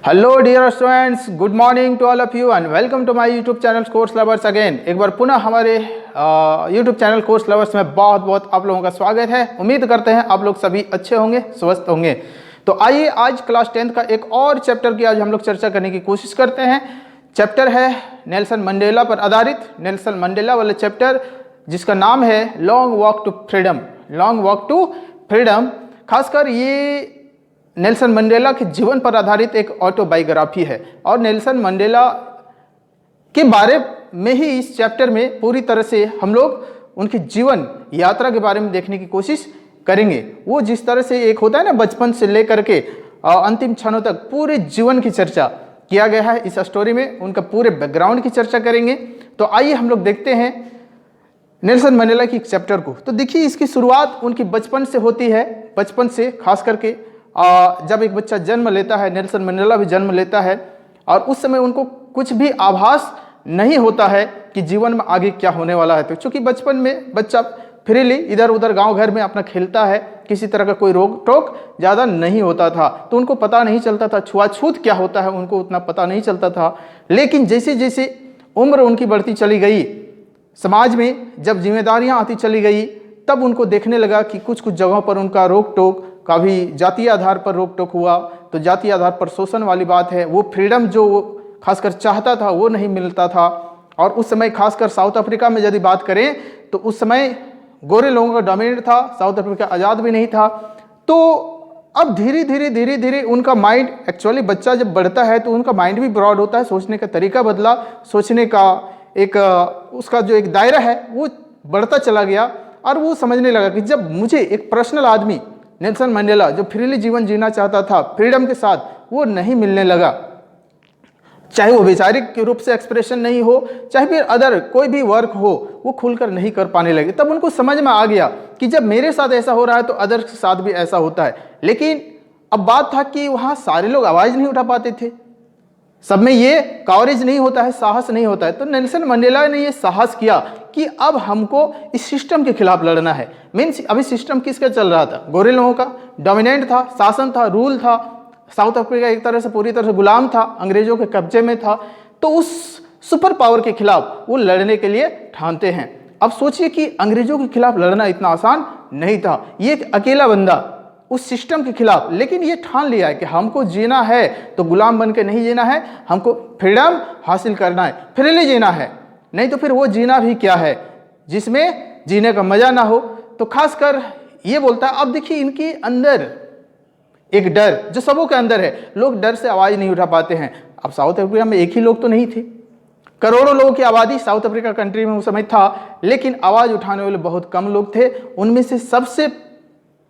Hello dear students, good morning to all of you and welcome to my YouTube channel course lovers again. एक बार पुनः हमारे YouTube channel course lovers में बहुत बहुत आप लोगों का स्वागत है। उम्मीद करते हैं आप लोग सभी अच्छे होंगे, स्वस्थ होंगे। तो आइए आज क्लास 10th का एक और चैप्टर की आज हम लोग चर्चा करने की कोशिश करते हैं। चैप्टर है नेल्सन मंडेला पर आधारित, नेल्सन मंडेला वाला चैप्टर जिसका नाम है long walk to freedom. Long walk to freedom खासकर ये नेल्सन मंडेला के जीवन पर आधारित एक ऑटोबायोग्राफी है और नेल्सन मंडेला के बारे में ही इस चैप्टर में पूरी तरह से हम लोग उनकी जीवन यात्रा के बारे में देखने की कोशिश करेंगे। वो जिस तरह से एक होता है ना, बचपन से लेकर के अंतिम क्षणों तक पूरे जीवन की चर्चा किया गया है इस स्टोरी में, उनका पूरे बैकग्राउंड की चर्चा करेंगे। तो आइए हम लोग देखते हैं नेल्सन मंडेला की चैप्टर को। तो देखिए, इसकी शुरुआत उनकी बचपन से होती है। बचपन से खास करके जब एक बच्चा जन्म लेता है, नेल्सन मंडेला भी जन्म लेता है और उस समय उनको कुछ भी आभास नहीं होता है कि जीवन में आगे क्या होने वाला है। तो चूंकि बचपन में बच्चा फ्रीली इधर उधर गांव घर में अपना खेलता है, किसी तरह का कोई रोक टोक ज़्यादा नहीं होता था, तो उनको पता नहीं चलता था छुआछूत क्या होता है, उनको उतना पता नहीं चलता था। लेकिन जैसे जैसे उम्र उनकी बढ़ती चली गई, समाज में जब जिम्मेदारियां आती चली गई, तब उनको देखने लगा कि कुछ कुछ जगहों पर उनका रोक टोक, कभी जातीय आधार पर रोक टोक हुआ, तो जातीय आधार पर शोषण वाली बात है, वो फ्रीडम जो वो खासकर चाहता था वो नहीं मिलता था। और उस समय खासकर साउथ अफ्रीका में यदि बात करें तो उस समय गोरे लोगों का डोमिनेट था, साउथ अफ्रीका आज़ाद भी नहीं था। तो अब धीरे धीरे उनका माइंड, एक्चुअली बच्चा जब बढ़ता है तो उनका माइंड भी ब्रॉड होता है, सोचने का तरीका बदला, सोचने का एक उसका जो एक दायरा है वो बढ़ता चला गया। और वो समझने लगा कि जब मुझे एक पर्सनल आदमी नेल्सन मंडेला जो फ्रीली जीवन जीना चाहता था फ्रीडम के साथ, वो नहीं मिलने लगा, चाहे वो वैचारिक के रूप से एक्सप्रेशन नहीं हो, चाहे फिर अदर कोई भी वर्क हो, वो खुलकर नहीं कर पाने लगे। तब उनको समझ में आ गया कि जब मेरे साथ ऐसा हो रहा है तो अदर के साथ भी ऐसा होता है। लेकिन अब बात था कि वहाँ सारे लोग आवाज़ नहीं उठा पाते थे, सब में ये कवरेज नहीं होता है, साहस नहीं होता है। तो नेल्सन मंडेला ने ये साहस किया कि अब हमको इस सिस्टम के खिलाफ लड़ना है। मीन्स अभी सिस्टम किसका चल रहा था? गोरे लोगों का डोमिनेंट था, शासन था, रूल था। साउथ अफ्रीका एक तरह से पूरी तरह से गुलाम था, अंग्रेजों के कब्जे में था। तो उस सुपर पावर के खिलाफ वो लड़ने के लिए ठानते हैं। अब सोचिए कि अंग्रेजों के खिलाफ लड़ना इतना आसान नहीं था। ये एक अकेला बंदा उस सिस्टम के खिलाफ, लेकिन ये ठान लिया है कि हमको जीना है तो गुलाम बन के नहीं जीना है, हमको फ्रीडम हासिल करना है, फ्रीली जीना है। नहीं तो फिर वो जीना भी क्या है जिसमें जीने का मजा ना हो। तो खासकर ये बोलता है। अब देखिए, इनके अंदर एक डर जो सबों के अंदर है, लोग डर से आवाज नहीं उठा पाते हैं। अब साउथ अफ्रीका में एक ही लोग तो नहीं थे, करोड़ों लोगों की आबादी साउथ अफ्रीका कंट्री में उस समय था, लेकिन आवाज उठाने वाले बहुत कम लोग थे। उनमें से सबसे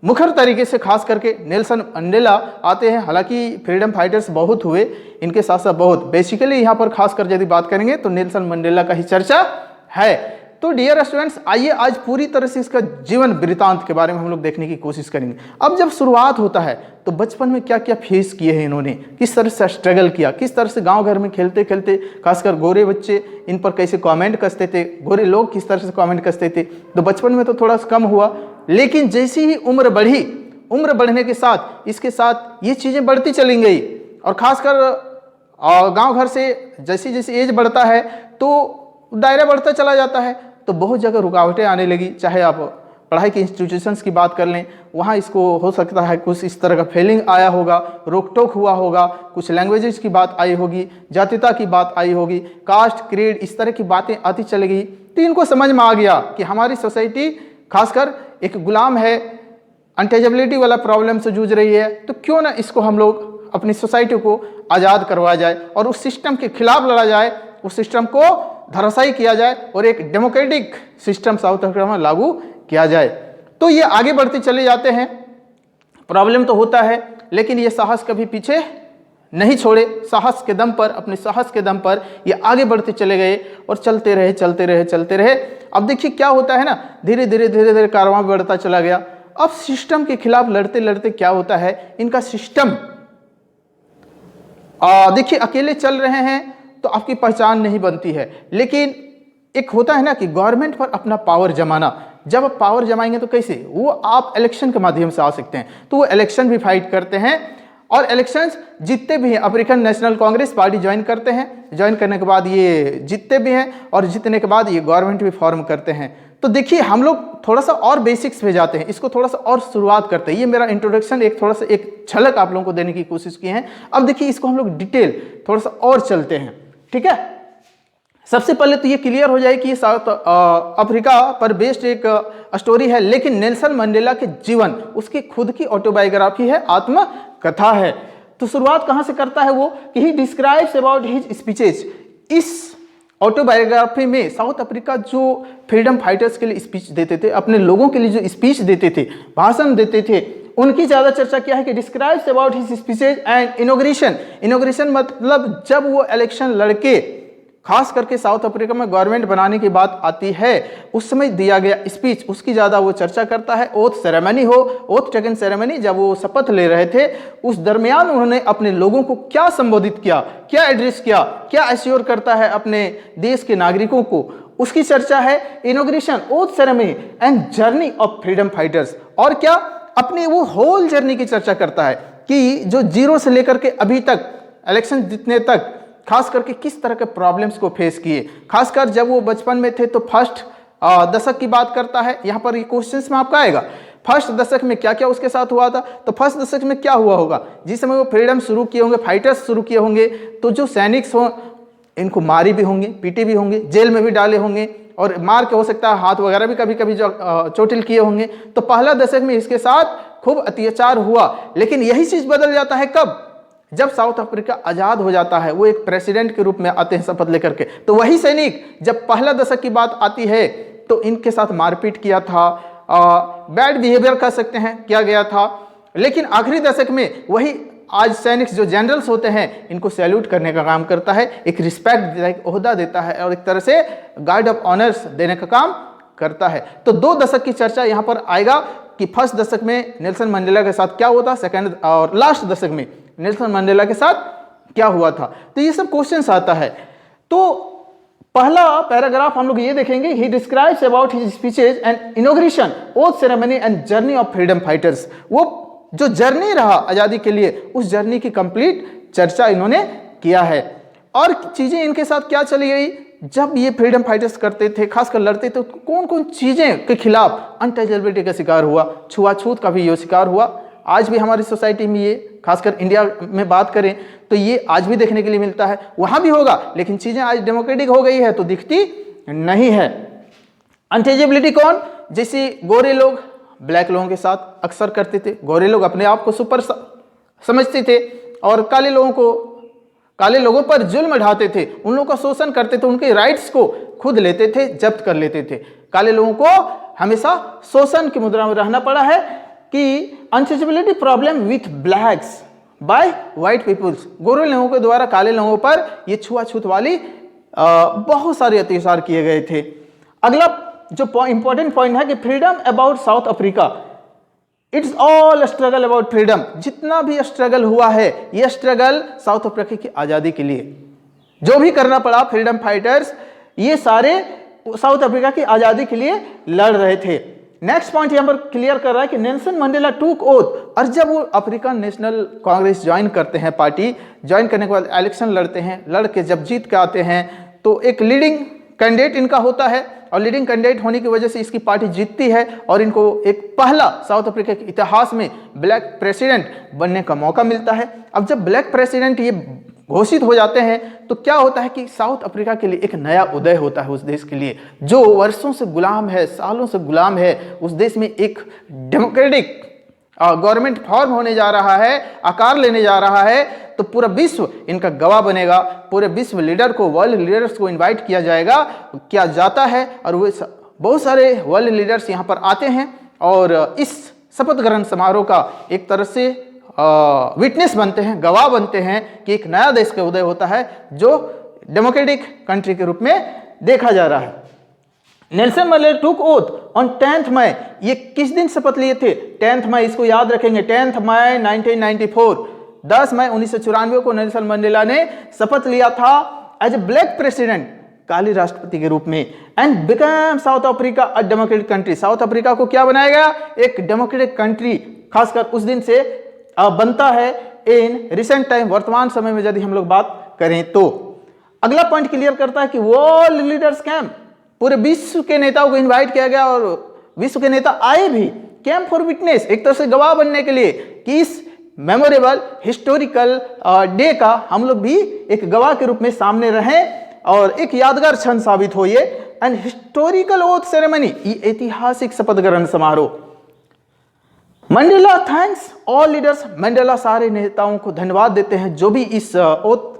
मुखर तरीके से खास करके नेल्सन मंडेला आते हैं। हालांकि फ्रीडम फाइटर्स बहुत हुए इनके साथ साथ, बहुत बेसिकली यहाँ पर खासकर यदि बात करेंगे तो नेल्सन मंडेला का ही चर्चा है। तो डियर स्टूडेंट्स, आइए आज पूरी तरह से इसका जीवन वृत्तांत के बारे में हम लोग देखने की कोशिश करेंगे। अब जब शुरुआत होता है तो बचपन में क्या क्या फेस किए हैं इन्होंने, किस तरह से स्ट्रगल किया, किस तरह से गांव घर में खेलते खेलते खासकर गोरे बच्चे इन पर कैसे कमेंट कसते थे, गोरे लोग किस तरह से कमेंट कसते थे। तो बचपन में तो थोड़ा सा कम हुआ, लेकिन जैसी ही उम्र बढ़ी, उम्र बढ़ने के साथ इसके साथ ये चीज़ें बढ़ती चली गई। और खासकर गांव घर से जैसी जैसी एज बढ़ता है तो दायरा बढ़ता चला जाता है, तो बहुत जगह रुकावटें आने लगी। चाहे आप पढ़ाई के इंस्टीट्यूशंस की बात कर लें, वहाँ इसको हो सकता है कुछ इस तरह का फेलिंग आया होगा, रोक टोक हुआ होगा, कुछ लैंग्वेजेस की बात आई होगी, जातीयता की बात आई होगी, कास्ट क्रीड इस तरह की बातें आती चली गई। तो इनको समझ में आ गया कि हमारी सोसाइटी खासकर एक गुलाम है, अनटचेबिलिटी वाला प्रॉब्लम से जूझ रही है, तो क्यों ना इसको हम लोग अपनी सोसाइटी को आज़ाद करवाया जाए और उस सिस्टम के खिलाफ लड़ा जाए, उस सिस्टम को धराशायी किया जाए और एक डेमोक्रेटिक सिस्टम साउथ अफ्रीका में लागू किया जाए। तो ये आगे बढ़ते चले जाते हैं। प्रॉब्लम तो होता है, लेकिन ये साहस कभी पीछे नहीं छोड़े। साहस के दम पर, अपने साहस के दम पर ये आगे बढ़ते चले गए और चलते रहे। अब देखिए क्या होता है ना, धीरे धीरे कारवां बढ़ता चला गया। अब सिस्टम के खिलाफ लड़ते लड़ते क्या होता है, इनका सिस्टम देखिए अकेले चल रहे हैं तो आपकी पहचान नहीं बनती है। लेकिन एक होता है ना कि गवर्नमेंट पर अपना पावर जमाना, जब आप पावर जमाएंगे तो कैसे, वो आप इलेक्शन के माध्यम से आ सकते हैं। तो वो इलेक्शन भी फाइट करते हैं और इलेक्शंस जीतते भी हैं। African national Congress party join करते हैं, ज्वाइन करने के बाद ये जीतते भी हैं और जीतने के बाद ये गवर्नमेंट भी फॉर्म करते हैं। तो देखिए हम लोग थोड़ा सा और बेसिक्स पे जाते हैं, इसको थोड़ा सा और शुरुआत करते हैं। ये मेरा इंट्रोडक्शन एक थोड़ा सा एक झलक आप लोगों को देने की कोशिश की है। अब देखिए इसको हम लोग डिटेल थोड़ा सा और चलते हैं, ठीक है। सबसे पहले तो ये क्लियर हो जाए कि ये साउथ अफ्रीका पर बेस्ड एक स्टोरी है, लेकिन नेल्सन मंडेला के जीवन उसकी खुद की ऑटोबायोग्राफी है, आत्मकथा है। तो शुरुआत कहां से करता है वो कि he describes about his speeches. इस ऑटोबायोग्राफी में साउथ अफ्रीका जो फ्रीडम फाइटर्स के लिए स्पीच देते थे, अपने लोगों के लिए जो स्पीच देते थे, भाषण देते थे, उनकी ज्यादा चर्चा क्या है कि describes about his speeches and inauguration. Inauguration मतलब जब वो इलेक्शन लड़के, खास करके साउथ अफ्रीका में गवर्नमेंट बनाने की बात आती है, उस समय दिया गया स्पीच, उसकी ज्यादा वो चर्चा करता है। ओथ सेरेमनी हो, ओथ टेकन सेरेमनी, जब वो शपथ ले रहे थे उस दरमियान उन्होंने अपने लोगों को क्या संबोधित किया, क्या एड्रेस किया, क्या एश्योर करता है अपने देश के नागरिकों को, उसकी चर्चा है। Inauguration, oath ceremony and journey of freedom fighters. और क्या, अपनी वो होल जर्नी की चर्चा करता है कि जो जीरो से लेकर के अभी तक इलेक्शन जीतने तक खास करके किस तरह के प्रॉब्लम्स को फेस किए। खासकर जब वो बचपन में थे तो फर्स्ट दशक की बात करता है। यहाँ पर ये क्वेश्चंस में आपका आएगा, फर्स्ट दशक में क्या क्या उसके साथ हुआ था। तो फर्स्ट दशक में क्या हुआ होगा, जिस समय वो फ्रीडम शुरू किए होंगे, फाइटर्स शुरू किए होंगे, तो जो सैनिक हो इनको मारी भी होंगे, पीटे भी होंगे, जेल में भी डाले होंगे, और मार के हो सकता है हाथ वगैरह भी कभी कभी जो चोटिल किए होंगे। तो पहला दशक में इसके साथ खूब अत्याचार हुआ। लेकिन यही चीज बदल जाता है कब, जब साउथ अफ्रीका आजाद हो जाता है, वो एक प्रेसिडेंट के रूप में आते हैं शपथ लेकर के। तो वही सैनिक, जब पहला दशक की बात आती है तो इनके साथ मारपीट किया था, बैड बिहेवियर कर सकते हैं, किया गया था। लेकिन आखिरी दशक में वही आज सैनिक जो जनरल्स होते हैं, इनको सैल्यूट करने का काम करता है, एक रिस्पेक्ट देता है, एक ओहदा देता है, और एक तरह से गार्ड ऑफ ऑनर्स देने का काम करता है। तो 2 दशक की चर्चा यहाँ पर आएगा कि फर्स्ट दशक में नेल्सन मंडेला के साथ क्या हुआ था, सेकंड और लास्ट दशक में नेल्सन मंडेला के साथ क्या हुआ था। तो ये सब क्वेश्चंस आता है। तो पहला पैराग्राफ हम लोग ये देखेंगे, he describes about his speeches and inauguration, oath ceremony and journey of freedom fighters. वो जो जर्नी रहा आजादी के लिए, उस जर्नी की कंप्लीट चर्चा इन्होंने किया है। और चीजें इनके साथ क्या चली गई, जब ये फ्रीडम फाइटर्स करते थे, खासकर लड़ते थे, तो कौन कौन चीजें के खिलाफ अनटचेबिलिटी का शिकार हुआ, छुआछूत का भी ये शिकार हुआ। आज भी हमारी सोसाइटी में ये, खासकर इंडिया में बात करें तो ये आज भी देखने के लिए मिलता है। वहां भी होगा, लेकिन चीजें आज डेमोक्रेटिक हो गई है तो दिखती नहीं है। अनटचेबिलिटी कौन, जैसे गोरे लोग ब्लैक लोगों के साथ अक्सर करते थे। गोरे लोग अपने आप को सुपर समझते थे और काले लोगों पर जुल्म ढाते थे, उन लोगों का शोषण करते थे, उनके राइट्स को खुद लेते थे, जब्त कर लेते थे। काले लोगों को हमेशा शोषण की मुद्रा में रहना पड़ा है कि untouchability problem with blacks by white peoples. गोरे लोगों के द्वारा काले लोगों पर ये छुआछूत वाली बहुत सारे अत्याचार किए गए थे। अगला जो इंपॉर्टेंट पॉइंट है कि freedom about south Africa, it's all struggle about freedom. जितना भी स्ट्रगल हुआ है, ये स्ट्रगल साउथ अफ्रीका की आजादी के लिए जो भी करना पड़ा, फ्रीडम फाइटर्स ये सारे साउथ अफ्रीका की आजादी के लिए लड़ रहे थे। नेक्स्ट पॉइंट यहां पर क्लियर कर रहा है कि नेल्सन मंडेला टूक ओथ। और जब वो अफ्रीकन नेशनल कांग्रेस ज्वाइन करते हैं, पार्टी ज्वाइन करने के बाद इलेक्शन लड़ते हैं, लड़के जब जीत के आते हैं तो एक लीडिंग कैंडिडेट इनका होता है, और लीडिंग कैंडिडेट होने की वजह से इसकी पार्टी जीतती है और इनको एक पहला साउथ अफ्रीका के इतिहास में ब्लैक प्रेसिडेंट बनने का मौका मिलता है। अब जब ब्लैक प्रेसिडेंट ये घोषित हो जाते हैं तो क्या होता है कि साउथ अफ्रीका के लिए एक नया उदय होता है। उस देश के लिए जो वर्षों से गुलाम है, सालों से गुलाम है, उस देश में एक डेमोक्रेटिक गवर्नमेंट फॉर्म होने जा रहा है, आकार लेने जा रहा है। तो पूरा विश्व इनका गवाह बनेगा, पूरे विश्व लीडर को, वर्ल्ड लीडर्स को इनवाइट किया जाएगा, किया जाता है। और वो बहुत सारे वर्ल्ड लीडर्स यहाँ पर आते हैं और इस शपथ ग्रहण समारोह का एक तरह से विटनेस बनते हैं, गवाह बनते हैं कि एक नया देश का उदय होता है जो डेमोक्रेटिक कंट्री के रूप में देखा जा रहा है। नेल्सन मंडेला टूक ओथ ऑन 10 मई। ये किस दिन शपथ लिए थे? 10 मई, इसको याद रखेंगे, 10 मई 1994। 10 मई 1994 को नेल्सन मंडेला ने शपथ लिया था एज ए ब्लैक प्रेसिडेंट, काली राष्ट्रपति के रूप में, and become south Africa a democratic country. South Africa को क्या बनाया गया? एक डेमोक्रेटिक कंट्री। खासकर उस दिन से बनता है इन रिसेंट टाइम, वर्तमान समय में यदि हम लोग बात करें तो। अगला पॉइंट क्लियर करता है कि वर्ल्ड लीडर्स कैंप, पूरे विश्व के नेताओं को इनवाइट किया गया और विश्व के नेता आए भी, कैंप फॉर विटनेस, एक तरह से गवाह बनने के लिए कि इस मेमोरेबल हिस्टोरिकल डे का हम लोग भी एक गवाह के रूप में सामने रहें और एक यादगार क्षण साबित हो ये। एंड हिस्टोरिकल ओथ सेरेमनी, ये ऐतिहासिक शपथ ग्रहण समारोह। Mandela thanks all leaders, Mandela सारे नेताओं को धन्यवाद देते हैं जो भी इस ओथ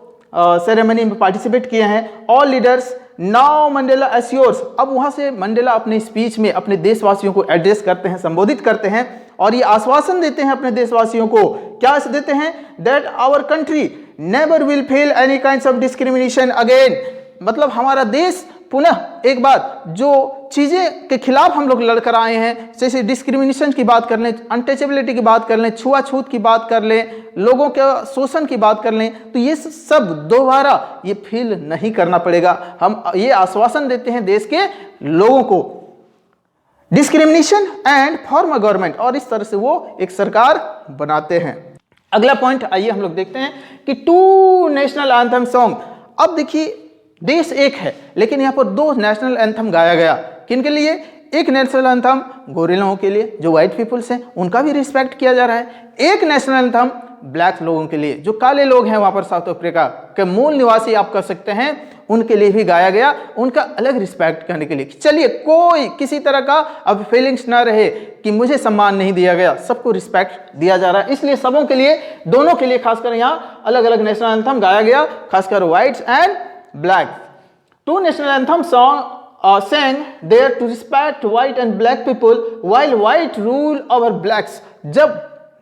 सेरेमनी में पार्टिसिपेट किए हैं। All leaders now Mandela assures, अब वहां से मंडेला अपने स्पीच में अपने देशवासियों को एड्रेस करते हैं, संबोधित करते हैं और ये आश्वासन देते हैं अपने देशवासियों को। क्या देते हैं? That our country never will fail any kinds of discrimination again, मतलब हमारा देश पुनः एक बार जो चीजें के खिलाफ हम लोग लड़कर आए हैं, जैसे डिस्क्रिमिनेशन की बात कर लें, अनटचेबिलिटी की बात कर लें, छुआछूत की बात कर लें, लोगों के शोषण की बात कर लें, तो ये सब दोबारा ये फील नहीं करना पड़ेगा। हम ये आश्वासन देते हैं देश के लोगों को। Discrimination and form a government, और इस तरह से वो एक सरकार बनाते हैं। अगला पॉइंट आइए हम लोग देखते हैं कि टू नेशनल एंथम सॉन्ग। अब देखिए देश एक है लेकिन यहाँ पर दो नेशनल एंथम गाया गया। किन के लिए? एक नेशनल एंथम गोरे के लिए जो व्हाइट पीपल्स हैं, उनका भी रिस्पेक्ट किया जा रहा है। एक नेशनल एंथम ब्लैक लोगों के लिए जो काले लोग हैं वहां पर साउथ अफ्रीका के मूल निवासी आप कह सकते हैं, उनके लिए भी गाया गया, उनका अलग रिस्पेक्ट करने के लिए। चलिए कोई किसी तरह का अब फीलिंग्स ना रहे कि मुझे सम्मान नहीं दिया गया, सबको रिस्पेक्ट दिया जा रहा है, इसलिए सबों के लिए, दोनों के लिए खासकर यहाँ अलग अलग नेशनल एंथम गाया गया, खासकर whites and black. Two national anthem song sang there to respect white and black people while white rule over blacks।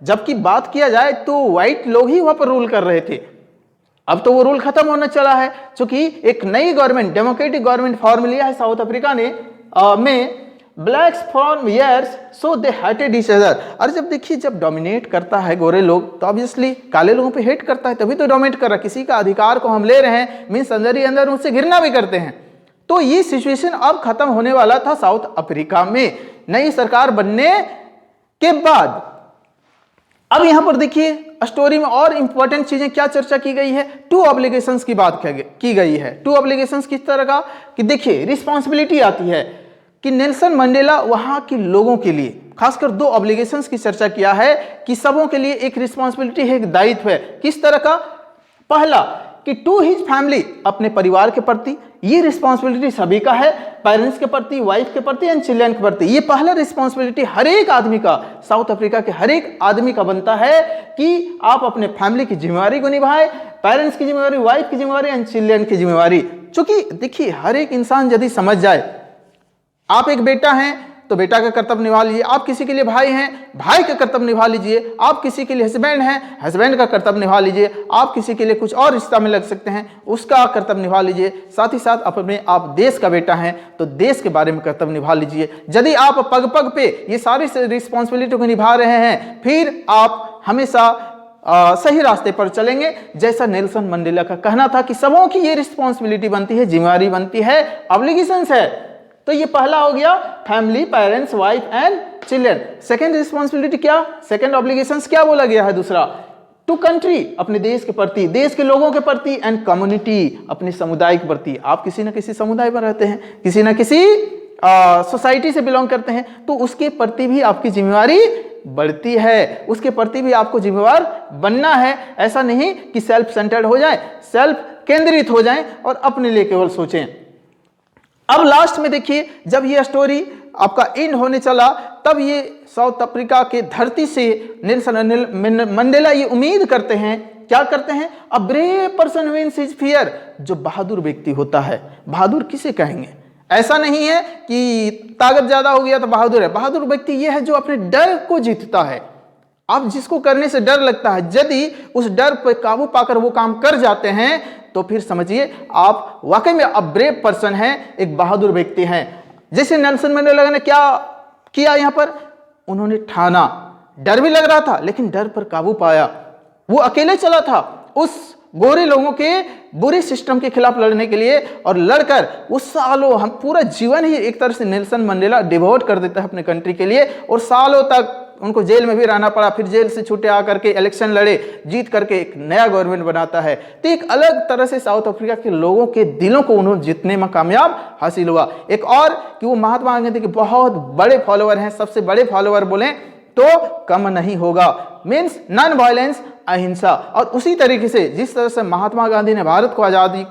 जबकि बात किया जाए तो व्हाइट लोग ही वहां पर रूल कर रहे थे, अब तो वो रूल खत्म होने चला है क्योंकि एक नई गवर्नमेंट, डेमोक्रेटिक गवर्नमेंट फॉर्म लिया है साउथ अफ्रीका ने में blacks for years so they hated each other. और जब देखिए जब डोमिनेट करता है गोरे लोग तो ऑब्वियसली काले लोगों पे हेट करता है, तभी तो डोमिनेट कर रहा है। किसी का अधिकार को हम ले रहे हैं मीन्स अंदर ही अंदर उनसे घृणा भी करते हैं। तो ये सिचुएशन अब खत्म होने वाला था साउथ अफ्रीका में नई सरकार बनने के बाद। अब यहां पर देखिए स्टोरी में और इंपॉर्टेंट चीजें क्या चर्चा की गई है, टू ऑब्लिगेशंस की बात की गई है। टू ऑब्लिगेशंस किस तरह का कि देखिए रिस्पॉन्सिबिलिटी आती है कि नेल्सन मंडेला वहां के लोगों के लिए खासकर दो ऑब्लिगेशंस की चर्चा किया है कि सबों के लिए एक रिस्पॉन्सिबिलिटी है, एक दायित्व है। किस तरह का? पहला कि टू हिज फैमिली, अपने परिवार के प्रति, ये रिस्पॉन्सिबिलिटी सभी का है, पेरेंट्स के प्रति, वाइफ के प्रति एंड चिल्ड्रन के प्रति। ये पहला रिस्पॉन्सिबिलिटी हर एक आदमी का, साउथ अफ्रीका के हर एक आदमी का बनता है कि आप अपने फैमिली की जिम्मेवारी को निभाएं, पेरेंट्स की जिम्मेवारी, वाइफ की जिम्मेवारी एंड चिल्ड्रन की जिम्मेवारी। क्योंकि देखिए हर एक इंसान यदि समझ जाए, आप एक बेटा हैं तो बेटा का कर्तव्य निभा लीजिए, आप किसी के लिए भाई हैं, भाई का कर्तव्य निभा लीजिए, आप किसी के लिए हस्बैंड हैं, हस्बैंड का कर्तव्य निभा लीजिए, आप किसी के लिए कुछ और रिश्ता में लग सकते हैं, उसका कर्तव्य निभा लीजिए। साथ ही साथ अपने आप देश का बेटा हैं तो देश के बारे में कर्तव्य निभा लीजिए। यदि आप पग पग पे ये सारी रिस्पॉन्सिबिलिटी को निभा रहे हैं फिर आप हमेशा सही रास्ते पर चलेंगे। जैसा नेल्सन मंडेला का कहना था कि सबों की ये रिस्पॉन्सिबिलिटी बनती है, जिम्मेवारी बनती है, ऑब्लिगेशंस है। तो ये पहला हो गया family, parents, wife and children. Second responsibility क्या, सेकंड ऑब्लिगेशंस क्या बोला गया है? दूसरा टू कंट्री, अपने देश के प्रति, देश के लोगों के प्रति, एंड कम्युनिटी, अपने समुदाय के प्रति। आप किसी न किसी समुदाय में रहते हैं, किसी न किसी सोसाइटी से बिलोंग करते हैं, तो उसके प्रति भी आपकी जिम्मेवारी बढ़ती है, उसके प्रति भी आपको जिम्मेवार बनना है। ऐसा नहीं कि सेल्फ सेंटर्ड हो जाए, सेल्फ केंद्रित हो जाए और अपने लिए केवल सोचें। अब लास्ट में देखिए जब ये स्टोरी आपका एंड होने चला तब ये साउथ अफ्रीका के धरती से नेल्सन मंडेला ये उम्मीद करते हैं, क्या करते हैं? A brave person wins his fear, जो बहादुर व्यक्ति होता है। बहादुर किसे कहेंगे? ऐसा नहीं है कि ताकत ज्यादा हो गया तो बहादुर है। बहादुर व्यक्ति ये है जो अपने डर को जीतता है। आप जिसको करने से डर लगता है, यदि उस डर पर काबू पाकर वो काम कर जाते हैं तो फिर समझिए आप वाकई में अब ब्रेव पर्सन हैं, एक बहादुर व्यक्ति हैं। जैसे नेल्सन मंडेला ने क्या किया यहाँ पर, उन्होंने ठाना, डर भी लग रहा था लेकिन डर पर काबू पाया। वो अकेले चला था उस गोरे लोगों के बुरे सिस्टम के खिलाफ लड़ने के लिए, और लड़कर वो सालों, हम पूरा जीवन ही एक तरह से नेल्सन मंडेला डिवोट कर देता है अपने कंट्री के लिए, और सालों तक उनको जेल में भी रहना पड़ा, फिर जेल से छूटे आकर के इलेक्शन लड़े, जीत करके एक नया गवर्नमेंट बनाता है। तो एक अलग तरह से साउथ अफ्रीका के लोगों के दिलों को उन्होंने जीतने में कामयाब हासिल हुआ। एक और कि वो महात्मा गांधी के बहुत बड़े फॉलोअर हैं, सबसे बड़े फॉलोअर बोले तो कम नहीं होगा, मीन्स नॉन वायलेंस, अहिंसा। और उसी तरीके से जिस तरह से महात्मा गांधी ने भारत को आज़ादी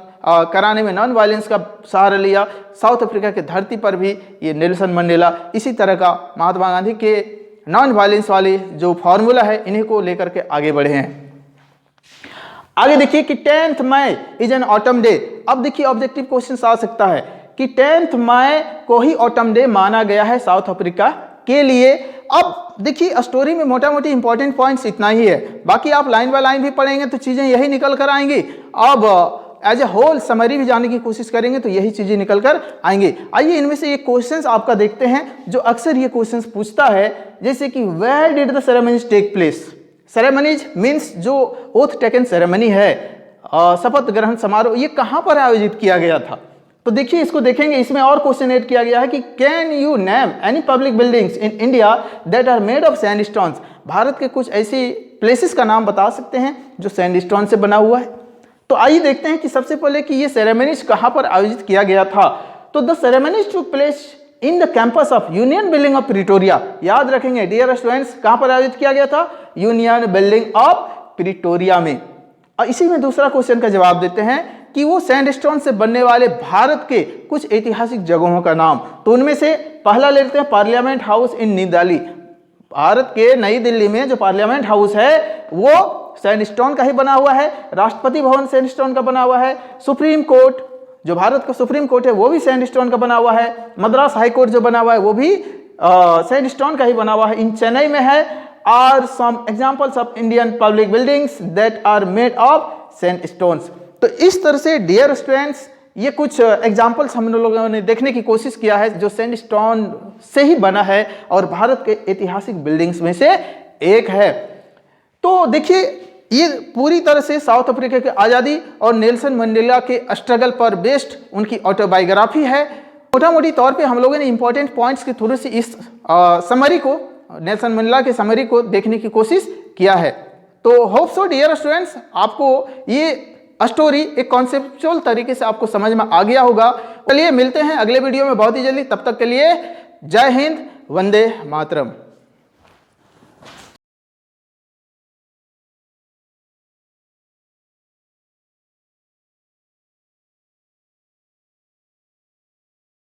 कराने में नॉन वायलेंस का सहारा लिया, साउथ अफ्रीका की धरती पर भी ये नेल्सन मंडेला इसी तरह का महात्मा गांधी के नॉन वायलेंस वाले जो फॉर्मूला है इन्हीं को लेकर के आगे बढ़े हैं। आगे देखिए कि 10th May is an autumn day. अब देखिए ऑब्जेक्टिव क्वेश्चन आ सकता है कि 10th मई को ही ऑटम डे माना गया है साउथ अफ्रीका के लिए। अब देखिए स्टोरी में मोटा मोटी इंपॉर्टेंट पॉइंट्स इतना ही है, बाकी आप लाइन बाय लाइन भी पढ़ेंगे तो चीजें यही निकल कर आएंगी। अब एज ए होल समरी भी जाने की कोशिश करेंगे तो यही चीजें निकल कर आएंगे। आइए इनमें से एक क्वेश्चंस आपका देखते हैं जो अक्सर ये क्वेश्चंस पूछता है, जैसे कि where did the ceremonies take place. Ceremonies means जो ओथ टेकन सेरेमनी है, शपथ ग्रहण समारोह, ये कहां पर आयोजित किया गया था। तो देखिए इसको देखेंगे, इसमें और क्वेश्चन ऐड किया गया है कि can you name any public buildings in India that are made of sandstones. Bharat के कुछ ऐसी प्लेसेस का नाम बता सकते हैं जो सैंडस्टोन से बना हुआ है। तो आइए देखते हैं कि सबसे पहले कि ये सेरेमनीज कहां पर आयोजित किया गया था। तो the ceremonies took place in the campus of union building of Pretoria. याद रखेंगे डियर स्टूडेंट्स, कहां पर आयोजित किया गया था, यूनियन बिल्डिंग ऑफ प्रिटोरिया में। और इसी में दूसरा क्वेश्चन का जवाब देते हैं कि वो सैंडस्टोन से बनने वाले भारत के कुछ ऐतिहासिक जगहों का नाम। तो उनमें से पहला लेते हैं parliament house in new Delhi. Bharat के नई दिल्ली में जो पार्लियामेंट हाउस है वो सैंडस्टोन का ही बना हुआ है। राष्ट्रपति भवन सैंडस्टोन का बना हुआ है। सुप्रीम कोर्ट, जो भारत का सुप्रीम कोर्ट है वो भी सैंडस्टोन का बना हुआ है। मद्रास हाई कोर्ट जो बना हुआ है वो भी सैंडस्टोन का ही बना हुआ है। इन चेन्नई में है। Are some examples of Indian public buildings that are made of sandstones. तो इस तरह से डियर स्टूडेंट्स ये कुछ एग्जाम्पल्स हम लोगों ने देखने की कोशिश किया है जो सैंडस्टोन से ही बना है और भारत के ऐतिहासिक बिल्डिंग्स में से एक है। तो देखिए ये पूरी तरह से साउथ अफ्रीका की आज़ादी और नेल्सन मंडेला के स्ट्रगल पर बेस्ड उनकी ऑटोबायोग्राफी है। मोटा मोटी तौर पे हम लोगों ने इंपॉर्टेंट पॉइंट्स के थ्रू से इस समरी को, नेल्सन मंडेला के समरी को देखने की कोशिश किया है। तो होप सो डियर स्टूडेंट्स आपको ये स्टोरी एक कॉन्सेप्चुअल तरीके से आपको समझ में आ गया होगा। चलिए मिलते हैं अगले वीडियो में बहुत ही जल्दी, तब तक के लिए जय हिंद, वंदे मातरम।